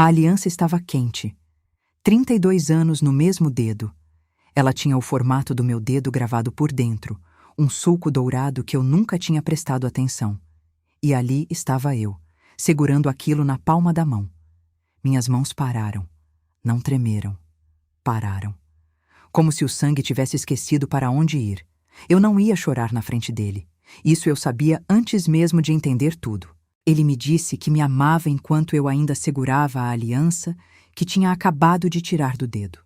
A aliança estava quente. 32 anos no mesmo dedo. Ela tinha o formato do meu dedo gravado por dentro, um sulco dourado que eu nunca tinha prestado atenção. E ali estava eu, segurando aquilo na palma da mão. Minhas mãos pararam. Não tremeram. Pararam. Como se o sangue tivesse esquecido para onde ir. Eu não ia chorar na frente dele. Isso eu sabia antes mesmo de entender tudo. Ele me disse que me amava enquanto eu ainda segurava a aliança que tinha acabado de tirar do dedo.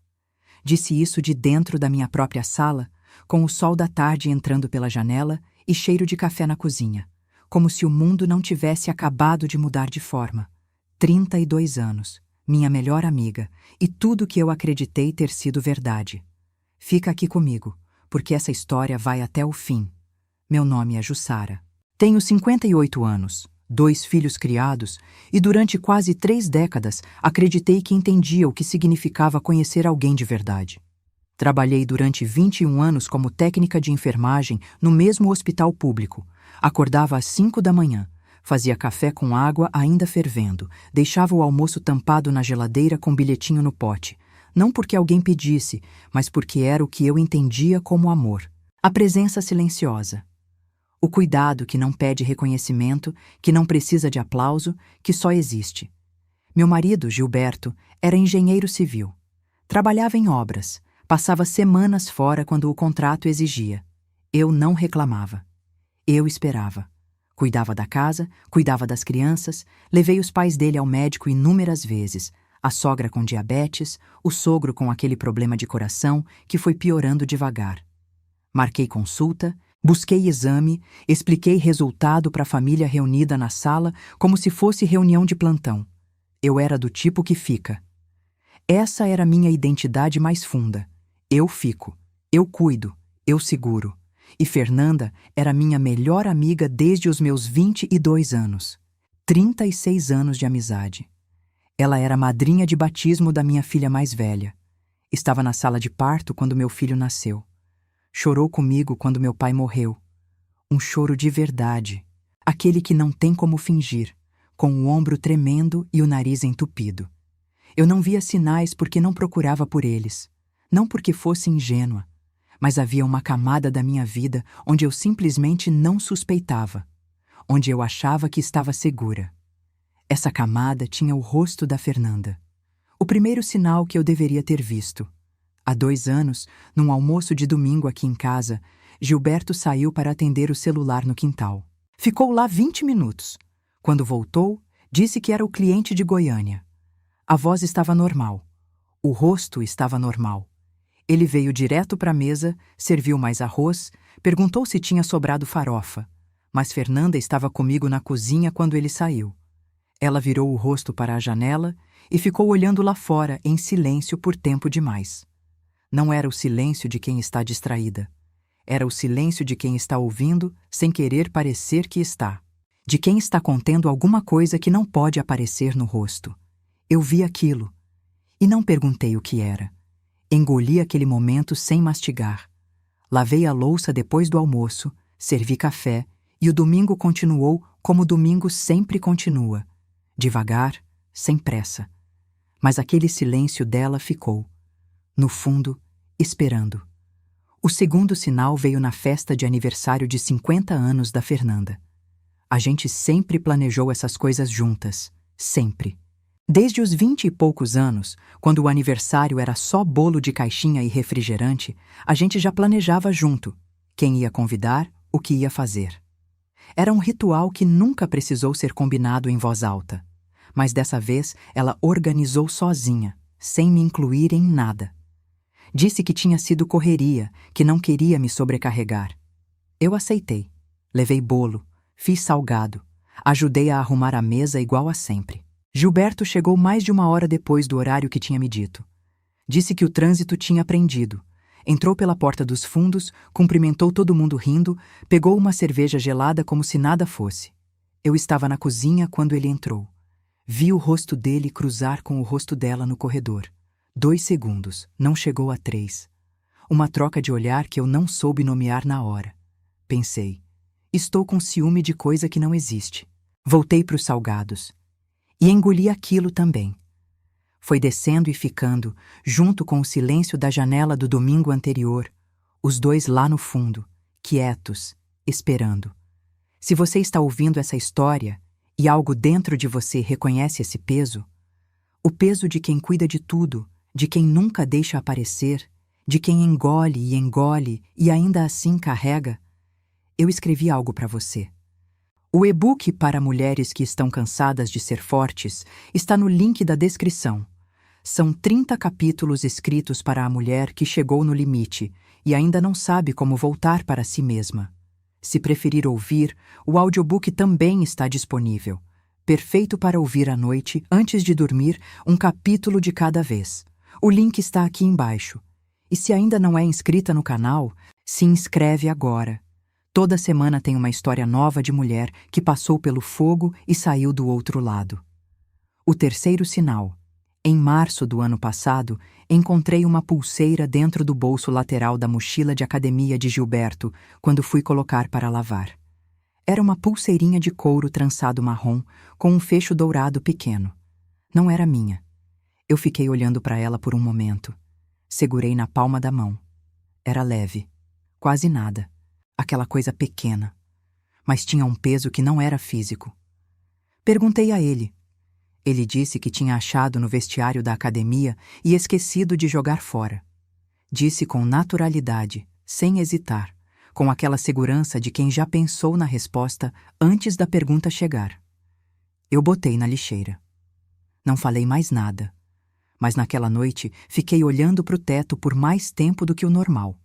Disse isso de dentro da minha própria sala, com o sol da tarde entrando pela janela e cheiro de café na cozinha, como se o mundo não tivesse acabado de mudar de forma. 32 anos, minha melhor amiga, e tudo que eu acreditei ter sido verdade. Fica aqui comigo, porque essa história vai até o fim. Meu nome é Jussara. Tenho 58 anos, 2 filhos criados, e durante quase 3 décadas acreditei que entendia o que significava conhecer alguém de verdade. Trabalhei durante 21 anos como técnica de enfermagem no mesmo hospital público. Acordava às 5 da manhã, fazia café com água ainda fervendo, deixava o almoço tampado na geladeira com bilhetinho no pote, não porque alguém pedisse, mas porque era o que eu entendia como amor. A presença silenciosa. O cuidado que não pede reconhecimento, que não precisa de aplauso, que só existe. Meu marido, Gilberto, era engenheiro civil. Trabalhava em obras, passava semanas fora quando o contrato exigia. Eu não reclamava. Eu esperava. Cuidava da casa, cuidava das crianças, levei os pais dele ao médico inúmeras vezes, a sogra com diabetes, o sogro com aquele problema de coração que foi piorando devagar. Marquei consulta, busquei exame, expliquei resultado para a família reunida na sala como se fosse reunião de plantão. Eu era do tipo que fica. Essa era minha identidade mais funda. Eu fico, eu cuido, eu seguro. E Fernanda era minha melhor amiga desde os meus 22 anos. 36 anos de amizade. Ela era madrinha de batismo da minha filha mais velha. Estava na sala de parto quando meu filho nasceu. Chorou comigo quando meu pai morreu. Um choro de verdade, aquele que não tem como fingir, com o ombro tremendo e o nariz entupido. Eu não via sinais porque não procurava por eles, não porque fosse ingênua, mas havia uma camada da minha vida onde eu simplesmente não suspeitava, onde eu achava que estava segura. Essa camada tinha o rosto da Fernanda. O primeiro sinal que eu deveria ter visto. Há 2 anos, num almoço de domingo aqui em casa, Gilberto saiu para atender o celular no quintal. Ficou lá 20 minutos. Quando voltou, disse que era o cliente de Goiânia. A voz estava normal. O rosto estava normal. Ele veio direto para a mesa, serviu mais arroz, perguntou se tinha sobrado farofa. Mas Fernanda estava comigo na cozinha quando ele saiu. Ela virou o rosto para a janela e ficou olhando lá fora em silêncio por tempo demais. Não era o silêncio de quem está distraída. Era o silêncio de quem está ouvindo sem querer parecer que está. De quem está contendo alguma coisa que não pode aparecer no rosto. Eu vi aquilo. E não perguntei o que era. Engoli aquele momento sem mastigar. Lavei a louça depois do almoço, servi café e o domingo continuou como o domingo sempre continua. Devagar, sem pressa. Mas aquele silêncio dela ficou. No fundo, esperando. O segundo sinal veio na festa de aniversário de 50 anos da Fernanda. A gente sempre planejou essas coisas juntas. Sempre. Desde os 20 e poucos anos, quando o aniversário era só bolo de caixinha e refrigerante, a gente já planejava junto. Quem ia convidar, o que ia fazer. Era um ritual que nunca precisou ser combinado em voz alta. Mas dessa vez ela organizou sozinha, sem me incluir em nada. Disse que tinha sido correria, que não queria me sobrecarregar. Eu aceitei. Levei bolo, fiz salgado, ajudei a arrumar a mesa igual a sempre. Gilberto chegou mais de 1 hora depois do horário que tinha me dito. Disse que o trânsito tinha prendido. Entrou pela porta dos fundos, cumprimentou todo mundo rindo, pegou uma cerveja gelada como se nada fosse. Eu estava na cozinha quando ele entrou. Vi o rosto dele cruzar com o rosto dela no corredor. 2 segundos, não chegou a 3. Uma troca de olhar que eu não soube nomear na hora. Pensei, estou com ciúme de coisa que não existe. Voltei para os salgados. E engoli aquilo também. Foi descendo e ficando, junto com o silêncio da janela do domingo anterior, os dois lá no fundo, quietos, esperando. Se você está ouvindo essa história e algo dentro de você reconhece esse peso, o peso de quem cuida de tudo, de quem nunca deixa aparecer, de quem engole e ainda assim carrega, eu escrevi algo para você. O e-book para mulheres que estão cansadas de ser fortes está no link da descrição. São 30 capítulos escritos para a mulher que chegou no limite e ainda não sabe como voltar para si mesma. Se preferir ouvir, o audiobook também está disponível. Perfeito para ouvir à noite, antes de dormir, um capítulo de cada vez. O link está aqui embaixo. E se ainda não é inscrita no canal, se inscreve agora. Toda semana tem uma história nova de mulher que passou pelo fogo e saiu do outro lado. O terceiro sinal. Em março do ano passado, encontrei uma pulseira dentro do bolso lateral da mochila de academia de Gilberto quando fui colocar para lavar. Era uma pulseirinha de couro trançado marrom com um fecho dourado pequeno. Não era minha. Eu fiquei olhando para ela por um momento. Segurei na palma da mão. Era leve. Quase nada. Aquela coisa pequena. Mas tinha um peso que não era físico. Perguntei a ele. Ele disse que tinha achado no vestiário da academia e esquecido de jogar fora. Disse com naturalidade, sem hesitar, com aquela segurança de quem já pensou na resposta antes da pergunta chegar. Eu botei na lixeira. Não falei mais nada, mas naquela noite fiquei olhando para o teto por mais tempo do que o normal.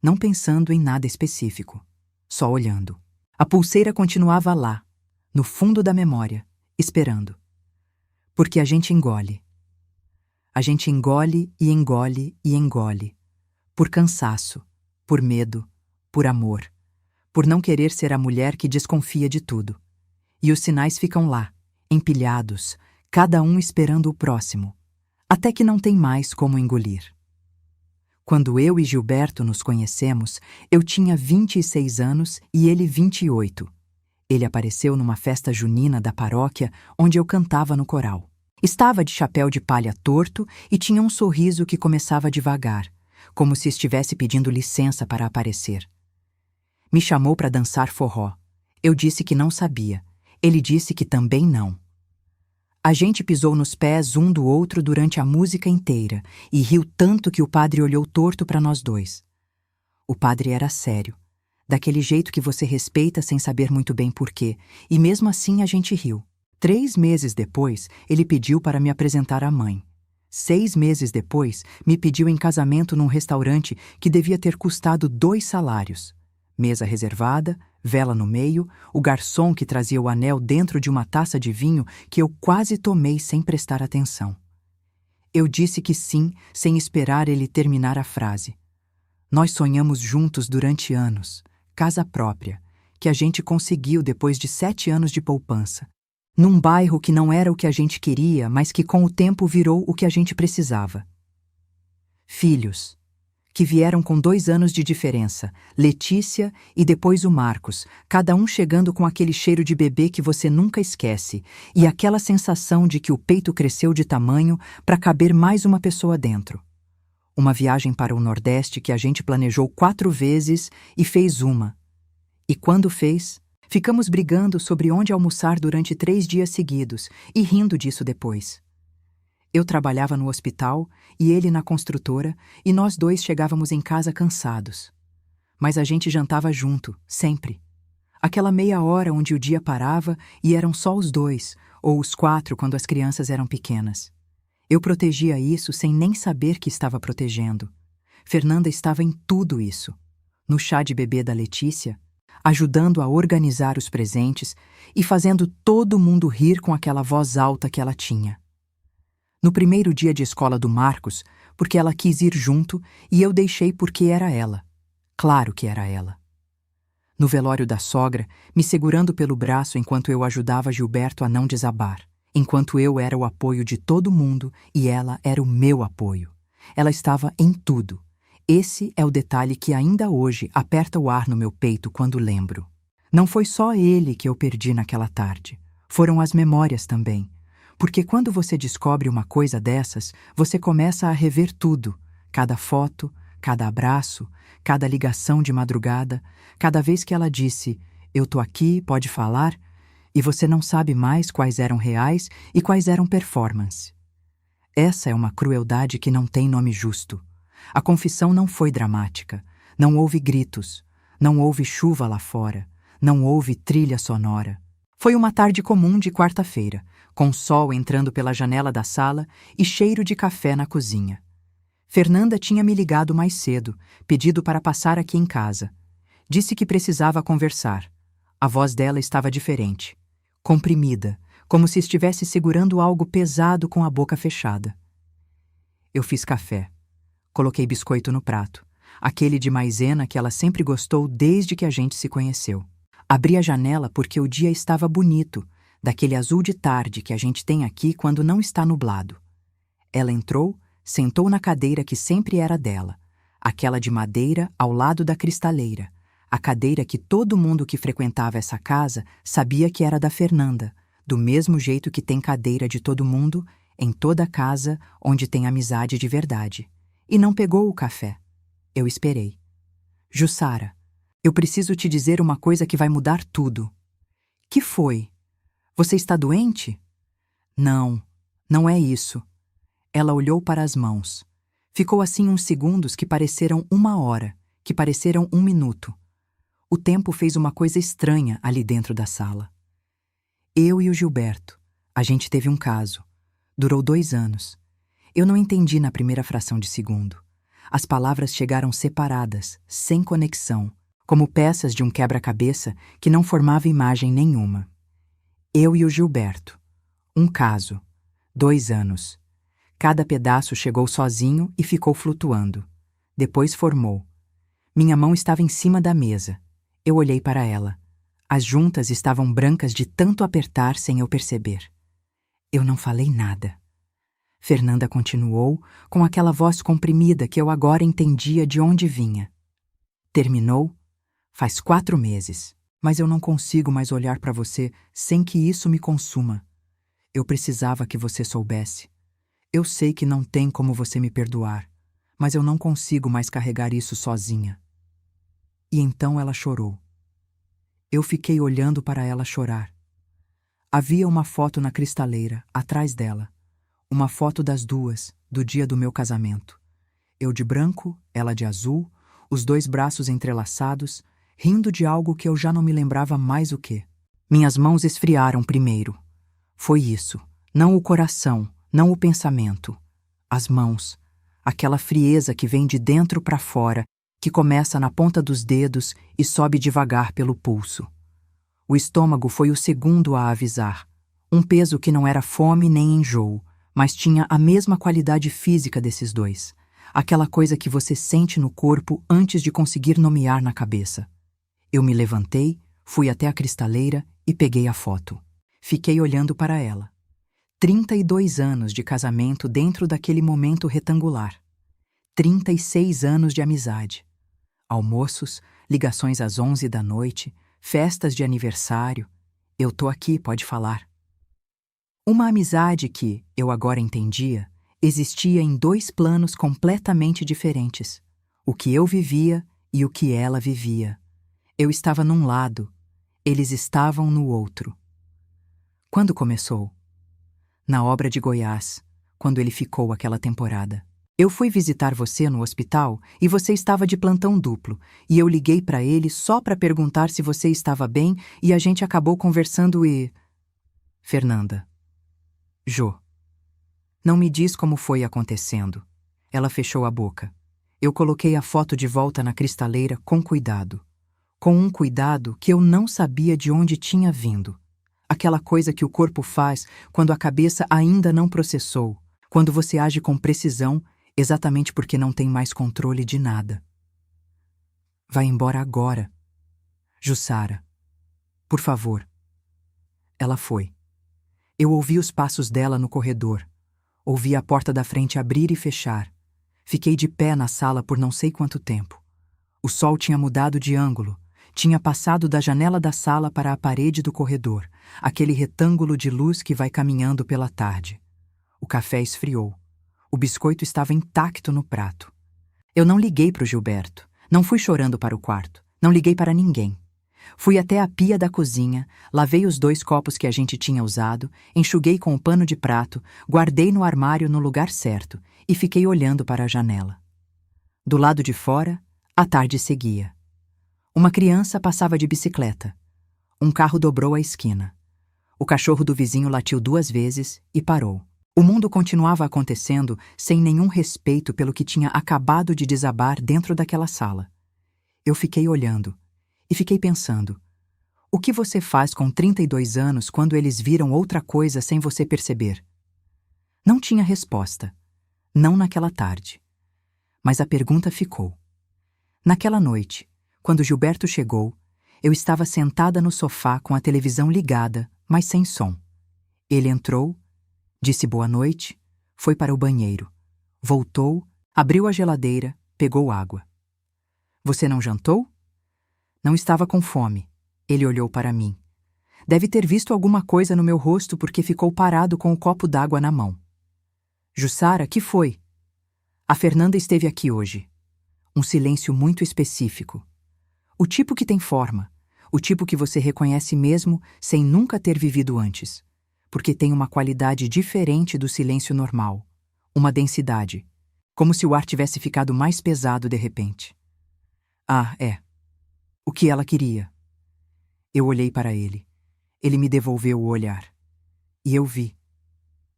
Não pensando em nada específico, só olhando. A pulseira continuava lá, no fundo da memória, esperando. Porque a gente engole. A gente engole e engole e engole. Por cansaço, por medo, por amor, por não querer ser a mulher que desconfia de tudo. E os sinais ficam lá, empilhados, cada um esperando o próximo, até que não tem mais como engolir. Quando eu e Gilberto nos conhecemos, eu tinha 26 anos e ele 28. Ele apareceu numa festa junina da paróquia onde eu cantava no coral. Estava de chapéu de palha torto e tinha um sorriso que começava devagar, como se estivesse pedindo licença para aparecer. Me chamou para dançar forró. Eu disse que não sabia. Ele disse que também não. A gente pisou nos pés um do outro durante a música inteira e riu tanto que o padre olhou torto para nós dois. O padre era sério, daquele jeito que você respeita sem saber muito bem por quê, e mesmo assim a gente riu. 3 meses depois, ele pediu para me apresentar à mãe. 6 meses depois, me pediu em casamento num restaurante que devia ter custado 2 salários. Mesa reservada, vela no meio, o garçom que trazia o anel dentro de uma taça de vinho que eu quase tomei sem prestar atenção. Eu disse que sim, sem esperar ele terminar a frase. Nós sonhamos juntos durante anos, casa própria, que a gente conseguiu depois de 7 anos de poupança. Num bairro que não era o que a gente queria, mas que com o tempo virou o que a gente precisava. Filhos, que vieram com 2 anos de diferença, Letícia e depois o Marcos, cada um chegando com aquele cheiro de bebê que você nunca esquece, e aquela sensação de que o peito cresceu de tamanho para caber mais uma pessoa dentro. Uma viagem para o Nordeste que a gente planejou 4 vezes e fez uma. E quando fez, ficamos brigando sobre onde almoçar durante 3 dias seguidos e rindo disso depois. Eu trabalhava no hospital e ele na construtora e nós dois chegávamos em casa cansados. Mas a gente jantava junto, sempre. Aquela meia hora onde o dia parava e eram só os 2, ou os 4 quando as crianças eram pequenas. Eu protegia isso sem nem saber que estava protegendo. Fernanda estava em tudo isso. No chá de bebê da Letícia, ajudando a organizar os presentes e fazendo todo mundo rir com aquela voz alta que ela tinha. No primeiro dia de escola do Marcos, porque ela quis ir junto e eu deixei porque era ela. Claro que era ela. No velório da sogra, me segurando pelo braço enquanto eu ajudava Gilberto a não desabar, enquanto eu era o apoio de todo mundo e ela era o meu apoio. Ela estava em tudo. Esse é o detalhe que ainda hoje aperta o ar no meu peito quando lembro. Não foi só ele que eu perdi naquela tarde. Foram as memórias também. Porque quando você descobre uma coisa dessas, você começa a rever tudo, cada foto, cada abraço, cada ligação de madrugada, cada vez que ela disse, eu tô aqui, pode falar, e você não sabe mais quais eram reais e quais eram performance. Essa é uma crueldade que não tem nome justo. A confissão não foi dramática, não houve gritos, não houve chuva lá fora, não houve trilha sonora. Foi uma tarde comum de quarta-feira, com sol entrando pela janela da sala e cheiro de café na cozinha. Fernanda tinha me ligado mais cedo, pedido para passar aqui em casa. Disse que precisava conversar. A voz dela estava diferente, comprimida, como se estivesse segurando algo pesado com a boca fechada. Eu fiz café. Coloquei biscoito no prato, aquele de maisena que ela sempre gostou desde que a gente se conheceu. Abri a janela porque o dia estava bonito, daquele azul de tarde que a gente tem aqui quando não está nublado. Ela entrou, sentou na cadeira que sempre era dela, aquela de madeira ao lado da cristaleira, a cadeira que todo mundo que frequentava essa casa sabia que era da Fernanda, do mesmo jeito que tem cadeira de todo mundo em toda casa onde tem amizade de verdade. E não pegou o café. Eu esperei. Jussara, eu preciso te dizer uma coisa que vai mudar tudo. Que foi? Você está doente? Não, não é isso. Ela olhou para as mãos. Ficou assim uns segundos que pareceram 1 hora, que pareceram 1 minuto. O tempo fez uma coisa estranha ali dentro da sala. Eu e o Gilberto. A gente teve um caso. Durou 2 anos. Eu não entendi na primeira fração de segundo. As palavras chegaram separadas, sem conexão, como peças de um quebra-cabeça que não formava imagem nenhuma. Eu e o Gilberto. Um caso. 2 anos. Cada pedaço chegou sozinho e ficou flutuando. Depois formou. Minha mão estava em cima da mesa. Eu olhei para ela. As juntas estavam brancas de tanto apertar sem eu perceber. Eu não falei nada. Fernanda continuou, com aquela voz comprimida que eu agora entendia de onde vinha. Terminou? Faz 4 meses. Mas eu não consigo mais olhar para você sem que isso me consuma. Eu precisava que você soubesse. Eu sei que não tem como você me perdoar, mas eu não consigo mais carregar isso sozinha. E então ela chorou. Eu fiquei olhando para ela chorar. Havia uma foto na cristaleira, atrás dela. Uma foto das duas, do dia do meu casamento. Eu de branco, ela de azul, os 2 braços entrelaçados, rindo de algo que eu já não me lembrava mais o que. Minhas mãos esfriaram primeiro. Foi isso, não o coração, não o pensamento. As mãos, aquela frieza que vem de dentro para fora, que começa na ponta dos dedos e sobe devagar pelo pulso. O estômago foi o segundo a avisar. Um peso que não era fome nem enjoo, mas tinha a mesma qualidade física desses 2. Aquela coisa que você sente no corpo antes de conseguir nomear na cabeça. Eu me levantei, fui até a cristaleira e peguei a foto. Fiquei olhando para ela. 32 anos de casamento dentro daquele momento retangular. 36 anos de amizade. Almoços, ligações às 11 da noite, festas de aniversário. Eu tô aqui, pode falar. Uma amizade que, eu agora entendia, existia em 2 planos completamente diferentes. O que eu vivia e o que ela vivia. Eu estava num lado, eles estavam no outro. Quando começou? Na obra de Goiás, quando ele ficou aquela temporada. Eu fui visitar você no hospital e você estava de plantão duplo, e eu liguei para ele só para perguntar se você estava bem e a gente acabou conversando e... Fernanda. Jô. Não me diz como foi acontecendo. Ela fechou a boca. Eu coloquei a foto de volta na cristaleira com cuidado. Com um cuidado que eu não sabia de onde tinha vindo. Aquela coisa que o corpo faz quando a cabeça ainda não processou, quando você age com precisão, exatamente porque não tem mais controle de nada. Vai embora agora. Jussara. Por favor. Ela foi. Eu ouvi os passos dela no corredor. Ouvi a porta da frente abrir e fechar. Fiquei de pé na sala por não sei quanto tempo. O sol tinha mudado de ângulo, Tinha passado da janela da sala para a parede do corredor, aquele retângulo de luz que vai caminhando pela tarde. O café esfriou. O biscoito estava intacto no prato. Eu não liguei para o Gilberto. Não fui chorando para o quarto. Não liguei para ninguém. Fui até a pia da cozinha, lavei os 2 copos que a gente tinha usado, enxuguei com o pano de prato, guardei no armário no lugar certo e fiquei olhando para a janela. Do lado de fora, a tarde seguia. Uma criança passava de bicicleta. Um carro dobrou a esquina. O cachorro do vizinho latiu 2 vezes e parou. O mundo continuava acontecendo sem nenhum respeito pelo que tinha acabado de desabar dentro daquela sala. Eu fiquei olhando e fiquei pensando: o que você faz com 32 anos quando eles viram outra coisa sem você perceber? Não tinha resposta. Não naquela tarde. Mas a pergunta ficou. Naquela noite, quando Gilberto chegou, eu estava sentada no sofá com a televisão ligada, mas sem som. Ele entrou, disse boa noite, foi para o banheiro, voltou, abriu a geladeira, pegou água. Você não jantou? Não estava com fome. Ele olhou para mim. Deve ter visto alguma coisa no meu rosto porque ficou parado com o copo d'água na mão. Jussara, que foi? A Fernanda esteve aqui hoje. Um silêncio muito específico. O tipo que tem forma, o tipo que você reconhece mesmo sem nunca ter vivido antes, porque tem uma qualidade diferente do silêncio normal, uma densidade, como se o ar tivesse ficado mais pesado de repente. Ah, é. O que ela queria? Eu olhei para ele. Ele me devolveu o olhar. E eu vi.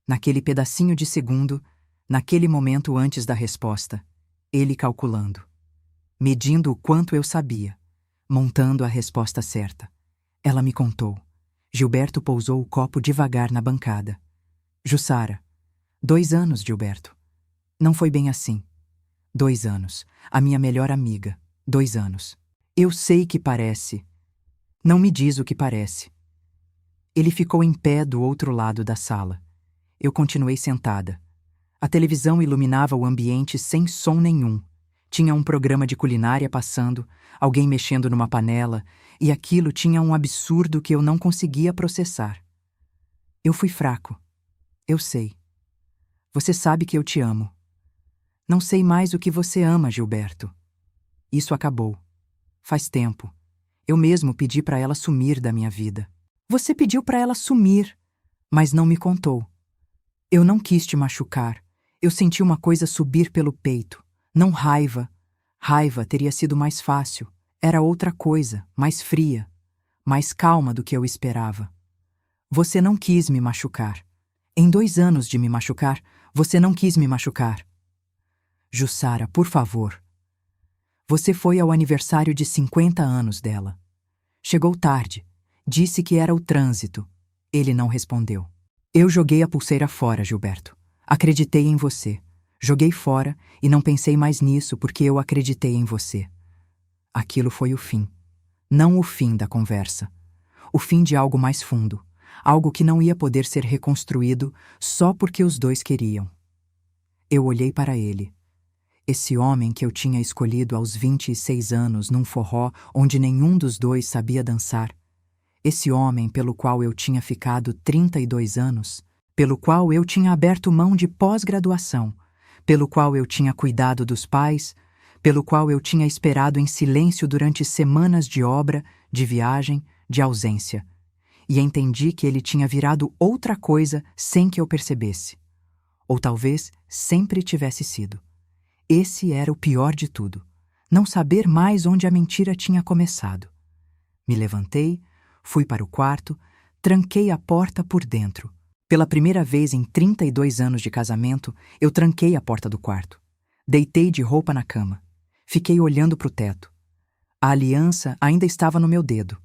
Naquele pedacinho de segundo, naquele momento antes da resposta, ele calculando, medindo o quanto eu sabia, montando a resposta certa. Ela me contou. Gilberto pousou o copo devagar na bancada. Jussara. 2 anos, Gilberto. Não foi bem assim. 2 anos. A minha melhor amiga. 2 anos. Eu sei que parece. Não me diz o que parece. Ele ficou em pé do outro lado da sala. Eu continuei sentada. A televisão iluminava o ambiente sem som nenhum. Tinha um programa de culinária passando, alguém mexendo numa panela, e aquilo tinha um absurdo que eu não conseguia processar. Eu fui fraco. Eu sei. Você sabe que eu te amo. Não sei mais o que você ama, Gilberto. Isso acabou. Faz tempo. Eu mesmo pedi para ela sumir da minha vida. Você pediu para ela sumir, mas não me contou. Eu não quis te machucar. Eu senti uma coisa subir pelo peito. Não raiva. Raiva teria sido mais fácil. Era outra coisa, mais fria, mais calma do que eu esperava. Você não quis me machucar. Em 2 anos de me machucar, você não quis me machucar. Jussara, por favor. Você foi ao aniversário de 50 anos dela. Chegou tarde. Disse que era o trânsito. Ele não respondeu. Eu joguei a pulseira fora, Gilberto. Acreditei em você. Joguei fora e não pensei mais nisso porque eu acreditei em você. Aquilo foi o fim. Não o fim da conversa. O fim de algo mais fundo. Algo que não ia poder ser reconstruído só porque os 2 queriam. Eu olhei para ele. Esse homem que eu tinha escolhido aos 26 anos num forró onde nenhum dos 2 sabia dançar. Esse homem pelo qual eu tinha ficado 32 anos, pelo qual eu tinha aberto mão de pós-graduação, pelo qual eu tinha cuidado dos pais, pelo qual eu tinha esperado em silêncio durante semanas de obra, de viagem, de ausência. E entendi que ele tinha virado outra coisa sem que eu percebesse. Ou talvez sempre tivesse sido. Esse era o pior de tudo. Não saber mais onde a mentira tinha começado. Me levantei, fui para o quarto, tranquei a porta por dentro. Pela primeira vez em 32 anos de casamento, eu tranquei a porta do quarto. Deitei de roupa na cama. Fiquei olhando para o teto. A aliança ainda estava no meu dedo.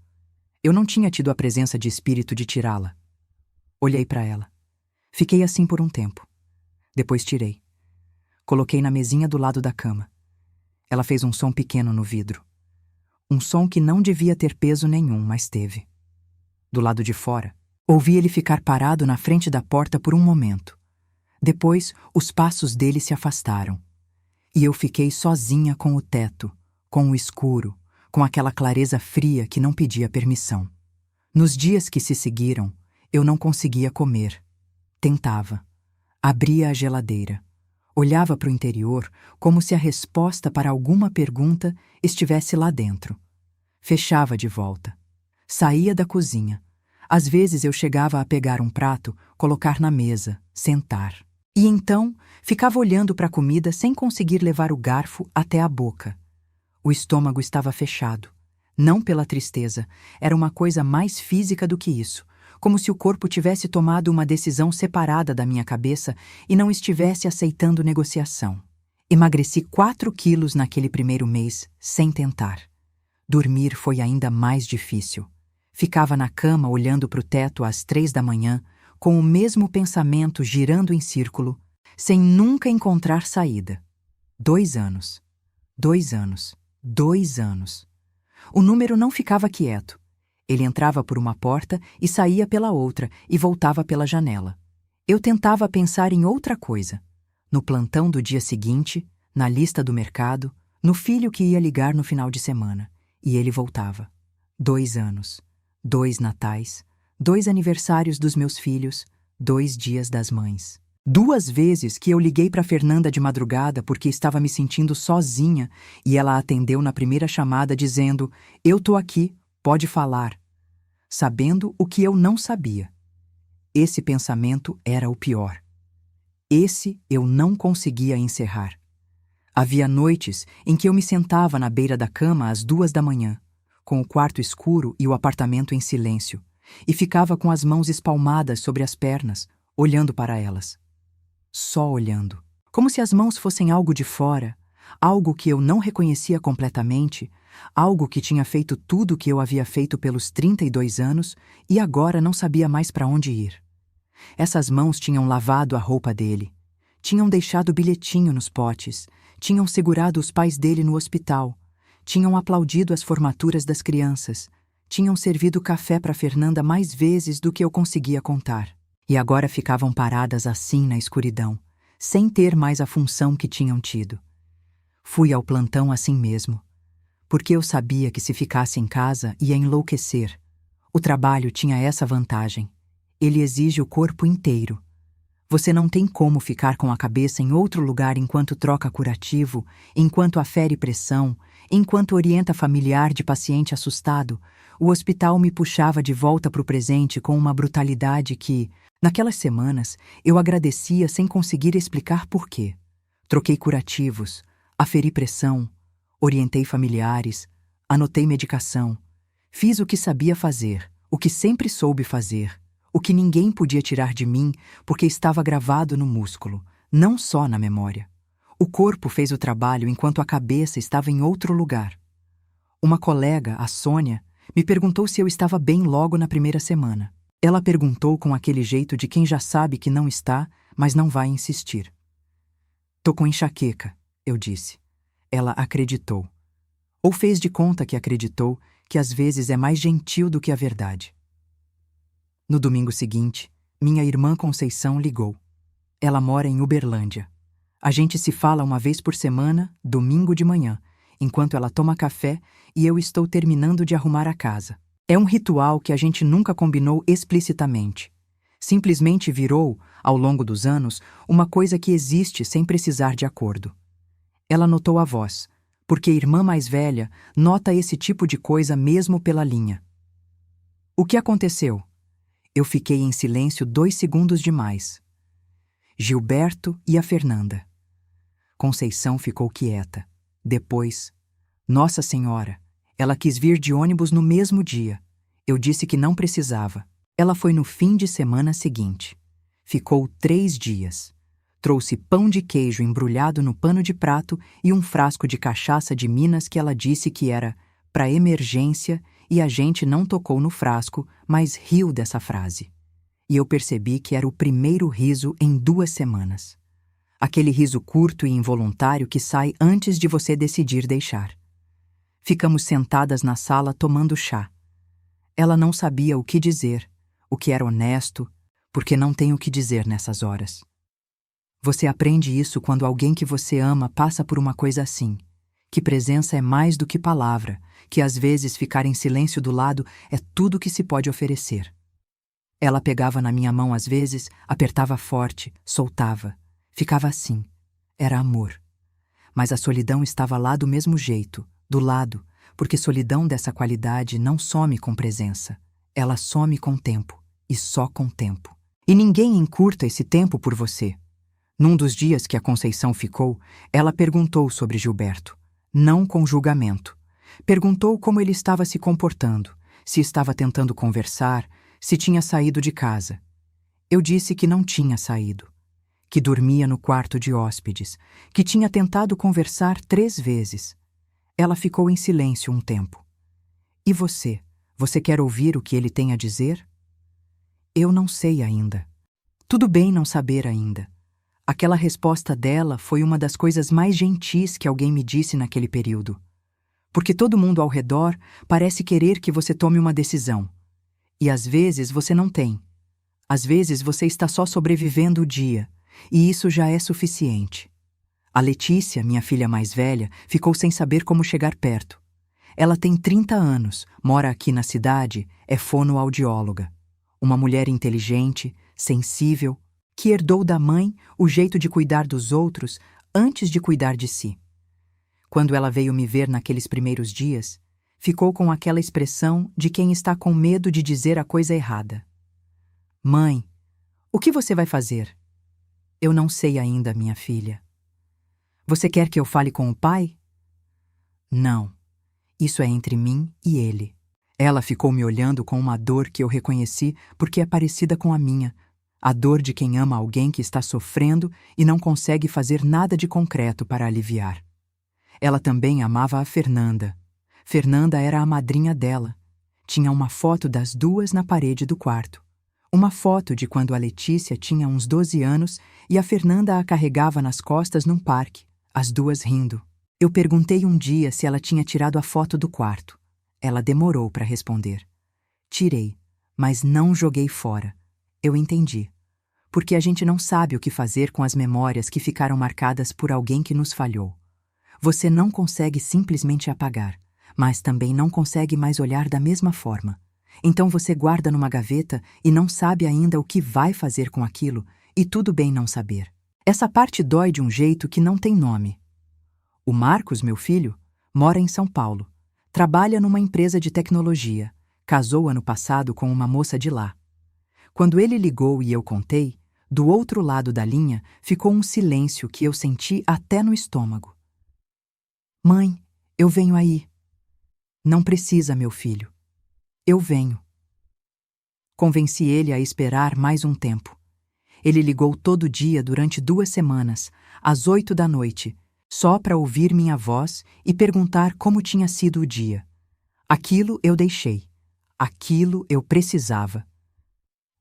Eu não tinha tido a presença de espírito de tirá-la. Olhei para ela. Fiquei assim por um tempo. Depois tirei. Coloquei na mesinha do lado da cama. Ela fez um som pequeno no vidro. Um som que não devia ter peso nenhum, mas teve. Do lado de fora, ouvi ele ficar parado na frente da porta por um momento. Depois, os passos dele se afastaram. E eu fiquei sozinha com o teto, com o escuro, com aquela clareza fria que não pedia permissão. Nos dias que se seguiram, eu não conseguia comer. Tentava. Abria a geladeira. Olhava para o interior como se a resposta para alguma pergunta estivesse lá dentro. Fechava de volta. Saía da cozinha. Às vezes eu chegava a pegar um prato, colocar na mesa, sentar. E então ficava olhando para a comida sem conseguir levar o garfo até a boca. O estômago estava fechado. Não pela tristeza, era uma coisa mais física do que isso, como se o corpo tivesse tomado uma decisão separada da minha cabeça e não estivesse aceitando negociação. Emagreci 4 quilos naquele primeiro mês, sem tentar. Dormir foi ainda mais difícil. Ficava na cama olhando para o teto às 3 da manhã, com o mesmo pensamento girando em círculo, sem nunca encontrar saída. 2 anos. 2 anos. 2 anos. O número não ficava quieto. Ele entrava por uma porta e saía pela outra e voltava pela janela. Eu tentava pensar em outra coisa. No plantão do dia seguinte, na lista do mercado, no filho que ia ligar no final de semana. E ele voltava. 2 anos. 2 natais. 2 aniversários dos meus filhos. 2 dias das mães. 2 vezes que eu liguei para Fernanda de madrugada porque estava me sentindo sozinha e ela atendeu na primeira chamada dizendo: "Eu tô aqui, pode falar", sabendo o que eu não sabia. Esse pensamento era o pior. Esse eu não conseguia encerrar. Havia noites em que eu me sentava na beira da cama às 2 da manhã, com o quarto escuro e o apartamento em silêncio, e ficava com as mãos espalmadas sobre as pernas, olhando para elas. Só olhando, como se as mãos fossem algo de fora, algo que eu não reconhecia completamente, algo que tinha feito tudo o que eu havia feito pelos 32 anos e agora não sabia mais para onde ir. Essas mãos tinham lavado a roupa dele, tinham deixado bilhetinho nos potes, tinham segurado os pais dele no hospital, tinham aplaudido as formaturas das crianças, tinham servido café para Fernanda mais vezes do que eu conseguia contar. E agora ficavam paradas assim na escuridão, sem ter mais a função que tinham tido. Fui ao plantão assim mesmo, porque eu sabia que se ficasse em casa ia enlouquecer. O trabalho tinha essa vantagem. Ele exige o corpo inteiro. Você não tem como ficar com a cabeça em outro lugar enquanto troca curativo, enquanto afere pressão, enquanto orienta familiar de paciente assustado. O hospital me puxava de volta para o presente com uma brutalidade que, naquelas semanas, eu agradecia sem conseguir explicar por quê. Troquei curativos, aferi pressão, orientei familiares, anotei medicação. Fiz o que sabia fazer, o que sempre soube fazer, o que ninguém podia tirar de mim porque estava gravado no músculo, não só na memória. O corpo fez o trabalho enquanto a cabeça estava em outro lugar. Uma colega, a Sônia, me perguntou se eu estava bem logo na primeira semana. Ela perguntou com aquele jeito de quem já sabe que não está, mas não vai insistir. "Tô com enxaqueca", eu disse. Ela acreditou. Ou fez de conta que acreditou, que às vezes é mais gentil do que a verdade. No domingo seguinte, minha irmã Conceição ligou. Ela mora em Uberlândia. A gente se fala uma vez por semana, domingo de manhã, enquanto ela toma café e eu estou terminando de arrumar a casa. É um ritual que a gente nunca combinou explicitamente. Simplesmente virou, ao longo dos anos, uma coisa que existe sem precisar de acordo. Ela notou a voz, porque a irmã mais velha nota esse tipo de coisa mesmo pela linha. "O que aconteceu?" Eu fiquei em silêncio 2 segundos demais. Gilberto e a Fernanda. Conceição ficou quieta. Depois, "Nossa Senhora, ela quis vir de ônibus no mesmo dia. Eu disse que não precisava. Ela foi no fim de semana seguinte. Ficou 3 dias. Trouxe pão de queijo embrulhado no pano de prato e um frasco de cachaça de Minas que ela disse que era para emergência e a gente não tocou no frasco, mas riu dessa frase. E eu percebi que era o primeiro riso em 2 semanas. Aquele riso curto e involuntário que sai antes de você decidir deixar. Ficamos sentadas na sala tomando chá. Ela não sabia o que dizer, o que era honesto, porque não tem o que dizer nessas horas. Você aprende isso quando alguém que você ama passa por uma coisa assim, que presença é mais do que palavra, que às vezes ficar em silêncio do lado é tudo que se pode oferecer. Ela pegava na minha mão às vezes, apertava forte, soltava. Ficava assim. Era amor. Mas a solidão estava lá do mesmo jeito, do lado, porque solidão dessa qualidade não some com presença. Ela some com tempo, e só com tempo. E ninguém encurta esse tempo por você. Num dos dias que a Conceição ficou, ela perguntou sobre Gilberto, não com julgamento. Perguntou como ele estava se comportando, se estava tentando conversar, se tinha saído de casa. Eu disse que não tinha saído, que dormia no quarto de hóspedes, que tinha tentado conversar 3 vezes. Ela ficou em silêncio um tempo. E você? Você quer ouvir o que ele tem a dizer? Eu não sei ainda. Tudo bem não saber ainda. Aquela resposta dela foi uma das coisas mais gentis que alguém me disse naquele período. Porque todo mundo ao redor parece querer que você tome uma decisão. E às vezes você não tem. Às vezes você está só sobrevivendo o dia, e isso já é suficiente. A Letícia, minha filha mais velha, ficou sem saber como chegar perto. Ela tem 30 anos, mora aqui na cidade, é fonoaudióloga. Uma mulher inteligente, sensível, que herdou da mãe o jeito de cuidar dos outros antes de cuidar de si. Quando ela veio me ver naqueles primeiros dias, ficou com aquela expressão de quem está com medo de dizer a coisa errada. Mãe, o que você vai fazer? Eu não sei ainda, minha filha. Você quer que eu fale com o pai? Não. Isso é entre mim e ele. Ela ficou me olhando com uma dor que eu reconheci porque é parecida com a minha. A dor de quem ama alguém que está sofrendo e não consegue fazer nada de concreto para aliviar. Ela também amava a Fernanda. Fernanda era a madrinha dela. Tinha uma foto das duas na parede do quarto. Uma foto de quando a Letícia tinha uns 12 anos e a Fernanda a carregava nas costas num parque, as duas rindo. Eu perguntei um dia se ela tinha tirado a foto do quarto. Ela demorou para responder. Tirei, mas não joguei fora. Eu entendi. Porque a gente não sabe o que fazer com as memórias que ficaram marcadas por alguém que nos falhou. Você não consegue simplesmente apagar, mas também não consegue mais olhar da mesma forma. Então você guarda numa gaveta e não sabe ainda o que vai fazer com aquilo, e tudo bem não saber. Essa parte dói de um jeito que não tem nome. O Marcos, meu filho, mora em São Paulo. Trabalha numa empresa de tecnologia. Casou ano passado com uma moça de lá. Quando ele ligou e eu contei, do outro lado da linha ficou um silêncio que eu senti até no estômago. Mãe, eu venho aí. Não precisa, meu filho. Eu venho. Convenci ele a esperar mais um tempo. Ele ligou todo dia durante 2 semanas, às 8 da noite, só para ouvir minha voz e perguntar como tinha sido o dia. Aquilo eu deixei. Aquilo eu precisava.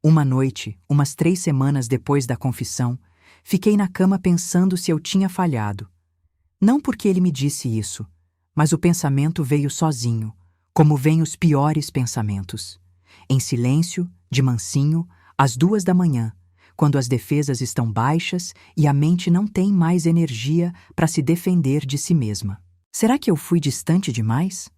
Uma noite, umas 3 semanas depois da confissão, fiquei na cama pensando se eu tinha falhado. Não porque ele me disse isso, mas o pensamento veio sozinho, como vêm os piores pensamentos. Em silêncio, de mansinho, às 2 da manhã, quando as defesas estão baixas e a mente não tem mais energia para se defender de si mesma. Será que eu fui distante demais?